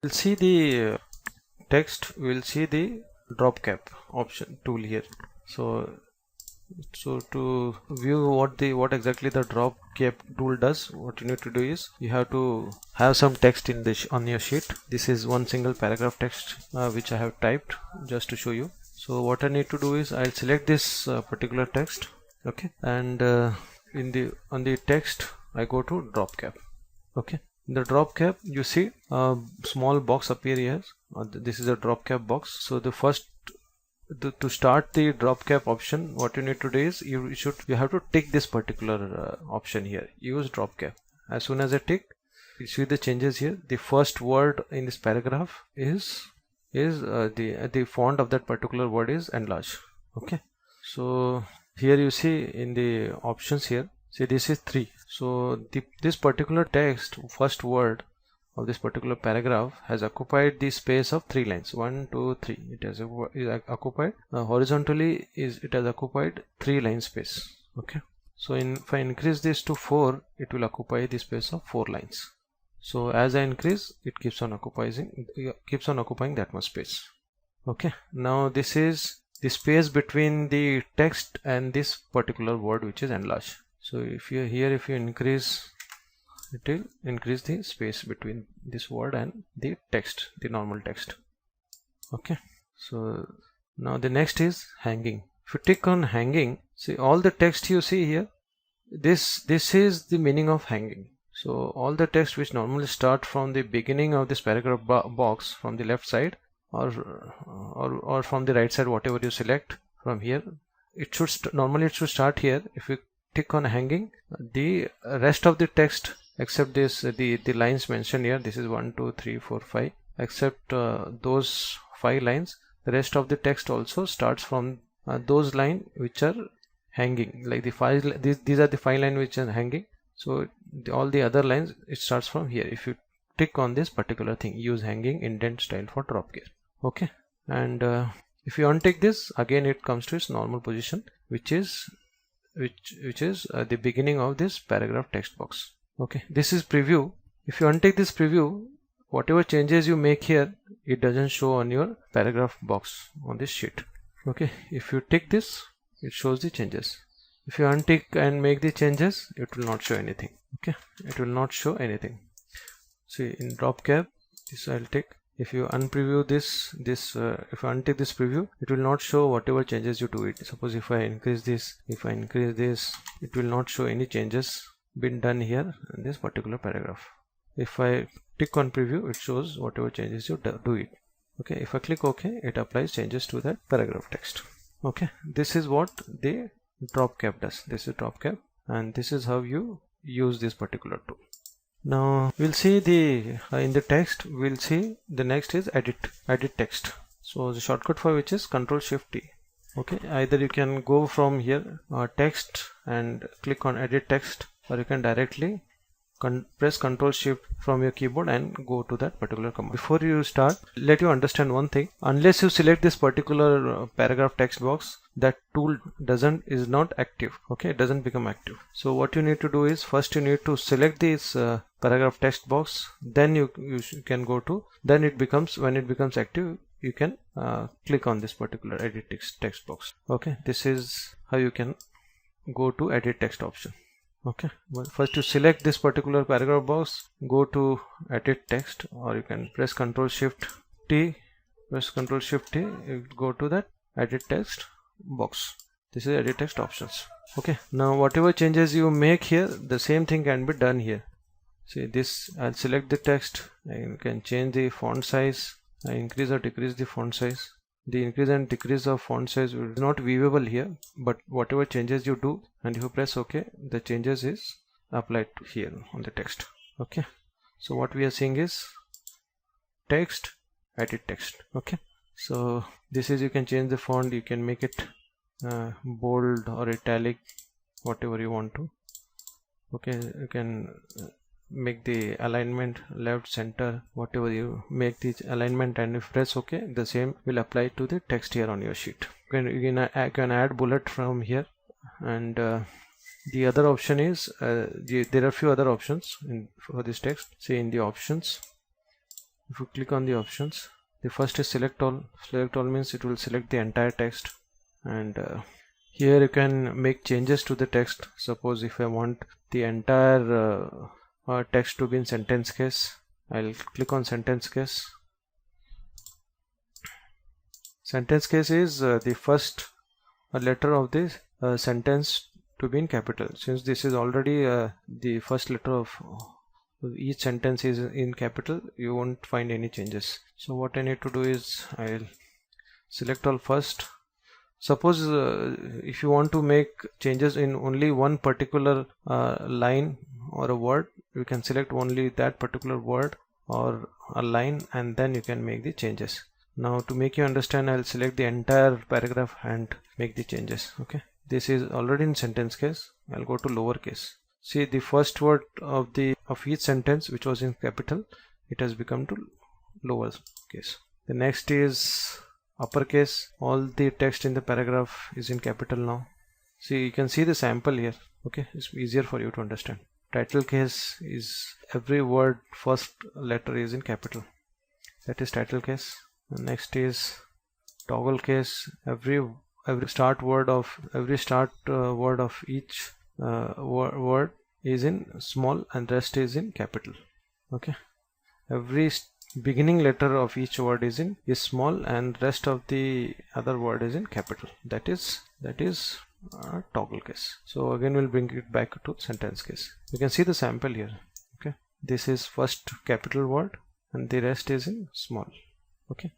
We'll see the text, we'll see the drop cap option tool here. So to view what exactly the drop cap tool does, what you need to do is you have to have some text in this on your sheet. This is one single paragraph text which I have typed just to show you. So what I need to do is I'll select this particular text, okay, and on the text I go to drop cap. Okay, in the drop cap you see a small box appear here. This is a drop cap box. So the first to start the drop cap option, what you need to do is you have to tick this particular option here, use drop cap. As soon as I tick, you see the changes here. The first word in this paragraph is the font of that particular word is enlarged. Okay, so here you see in the options here, see this is 3. So this particular text, first word of this particular paragraph has occupied the space of 3 lines. 1, 2, 3. It has occupied horizontally it has occupied 3 line space. Okay, so if I increase this to 4, it will occupy the space of 4 lines. So as I increase, it keeps on occupying that much space. Okay, now this is the space between the text and this particular word which is enlarged. So if you increase, it will increase the space between this word and the text, the normal text. Okay, so now the next is hanging. If you tick on hanging, see all the text you see here, this is the meaning of hanging. So all the text which normally start from the beginning of this paragraph box from the left side or from the right side, whatever you select from here, it should normally start here. If you tick on hanging, the rest of the text except this the lines mentioned here, this is 1, 2, 3, 4, 5, except those 5 lines, the rest of the text also starts from those lines which are hanging, like the 5 these are the 5 lines which are hanging. So all the other lines, it starts from here. If you tick on this particular thing, use hanging indent style for drop cap. Okay, and if you untick this, again it comes to its normal position, which is the beginning of this paragraph text box. Okay, this is preview. If you untick this preview, whatever changes you make here, it doesn't show on your paragraph box on this sheet. Okay, if you tick this, it shows the changes. If you untick and make the changes, it will not show anything. Okay, it will not show anything. See, in drop cap, this I'll tick. If you unpreview this if you untick this preview, it will not show whatever changes you do it. Suppose if I increase this, it will not show any changes been done here in this particular paragraph. If I tick on preview, it shows whatever changes you do it. Okay, if I click OK, it applies changes to that paragraph text. Okay, this is what the drop cap does. This is drop cap, and this is how you use this particular tool. Now we'll see the in the text, we'll see the next is edit text. So the shortcut for which is Ctrl+Shift+T. Okay, either you can go from here text and click on edit text, or you can directly press Ctrl+Shift from your keyboard and go to that particular command. Before you start, let you understand one thing. Unless you select this particular paragraph text box, that tool is not active. Okay, it doesn't become active. So what you need to do is, first you need to select this paragraph text box, then you can go to, then it becomes, when it becomes active, you can click on this particular edit text box. Okay, this is how you can go to edit text option. Okay, well, first you select this particular paragraph box, go to edit text, or you can press Ctrl+Shift+T, you go to that edit text box. This is edit text options. Okay, now whatever changes you make here, the same thing can be done here. See this, I'll select the text, and you can change the font size, increase or decrease the font size. The increase and decrease of font size is not viewable here, but whatever changes you do, and if you press OK, the changes is applied to here on the text. Okay, so what we are seeing is text, edit text. Okay, so this is, you can change the font, you can make it bold or italic, whatever you want to. Okay, you can make the alignment left, center, whatever you make the alignment, and if press OK, the same will apply to the text here on your sheet. You can add bullet from here, and the other option is there are few other options for this text. Say in the options, if you click on the options, the first is select all. Select all means it will select the entire text, and here you can make changes to the text. Suppose if I want the entire text to be in sentence case, I'll click on sentence case. Sentence case is the first letter of this sentence to be in capital. Since this is already the first letter of each sentence is in capital, you won't find any changes. So what I need to do is I'll select all first. Suppose if you want to make changes in only one particular line or a word, you can select only that particular word or a line, and then you can make the changes. Now to make you understand, I'll select the entire paragraph and make the changes. Okay, this is already in sentence case. I'll go to lowercase. See, the first word of each sentence which was in capital, it has become to lower case. The next is uppercase. All the text in the paragraph is in capital now. See, you can see the sample here. Okay, it's easier for you to understand. Title case is every word first letter is in capital. That is title case. The next is toggle case. Every start word of each word is in small and rest is in capital. Okay, every beginning letter of each word is small and rest of the other word is in capital. That is toggle case. So again we'll bring it back to sentence case. You can see the sample here. Okay, this is first capital word and the rest is in small. Okay.